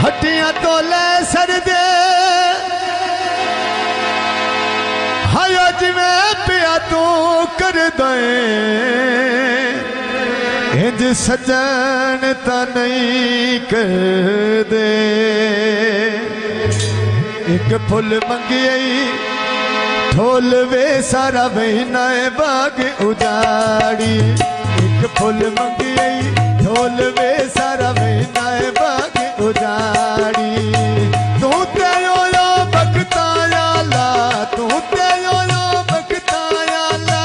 हड्डियां तो ले सर दे हायो जिवें पिया तू कर दे इंज सजन ता नहीं कर दे। एक फुल मंगियई ढोल वे सारा महीना बाग उजाड़ी। एक फुल मंगियई ढोल वे सारा महीना बाग उजाड़ी। तू ते यो बखताया ला तू ते यो बखताया ला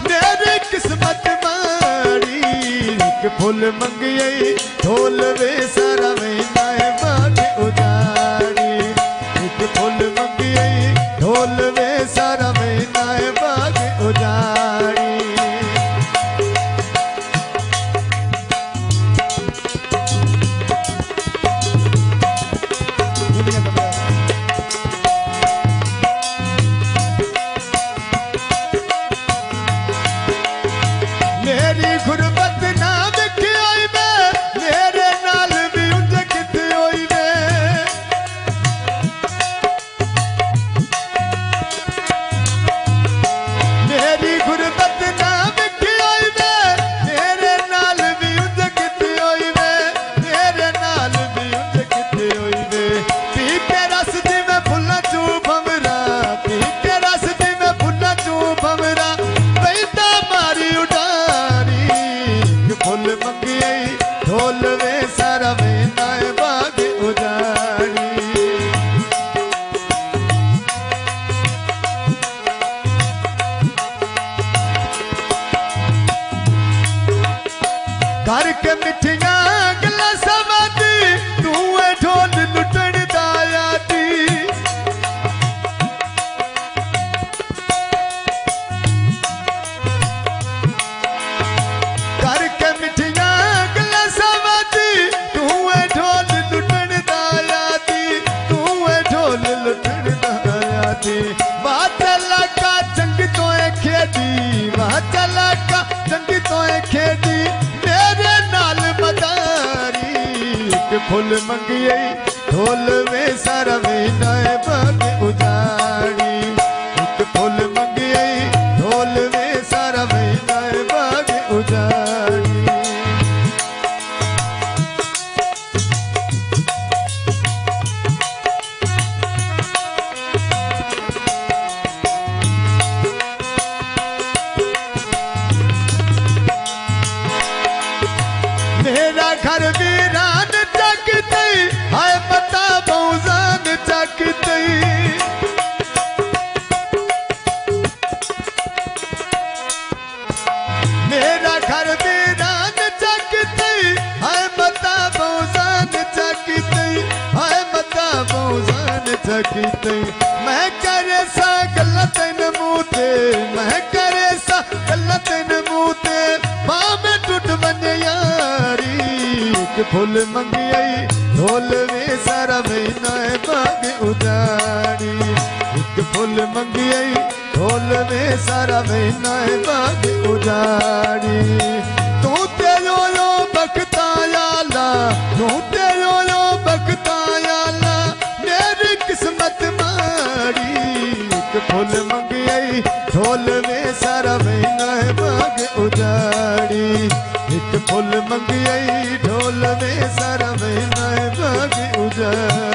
मेरी किस्मत माड़ी। एक फुल मंगियई ढोल वे सारा महीना बाग उजाड़ी। एक फुल मंगियई ढोल वे सारा महीना बाग उजाड़ी। मेरी गुरबत ना विखी होई वे मेरे नाल भी उंज किथे होई वे। मेरी गुरबत ना विखी होई वे मेरे नाल भी उंज किथे होई वे। मेरे नाल भी उंज किथे होई वे। पी के रस दी मैं फुल्ला चू भमरा पी के रस दी मैं फुल्ला चू भमरा बैठा मारी उडारी। फुल मंगियई ढोल वे सारा महीना बाग उजाड़ी। घर के मिठियां गल्लां समाती तू है ढोल लुटण दा यादी। घर के मिठियां गल्लां समाती तू है ढोल लुटण दा यादी। तू है ढोल लुटण दा यादी। वाह चला का जंग तो खेदी वाह चला का जंग तो खेदी मेरे नाल मदारी। एक फुल मंगियई ढोल वे सारा महीना बाग उजाड़ी। एक फुल मंगियई ढोल वे सारा महीना बाग उजाड़ी। मेरा घर वीरान चकतई हाय पता बहुजान चकतई। मेरा घर वीरान चकतई हाय पता बहुजान चकतई। हाय पता बहुजान चकतई। मैं करे सा गल्ला तैन मूते मैं करे सा गल्ला तैन मूते मां में टूट बने यारी। एक फुल मंगियई ढोल वे सारा महीना बाग उजाड़ी। एक फुल मंगियई ढोल वे सारा महीना बाग उजाड़ी। तू ते यो बखताया ला तू ते यो बखताया ला मेरी किस्मत माड़ी। एक फुल मंगियई ढोल वे सारा महीना बाग उजाड़ी। एक फुल मंगियई ढोल वे सारा महीना बाग उजाड़ी।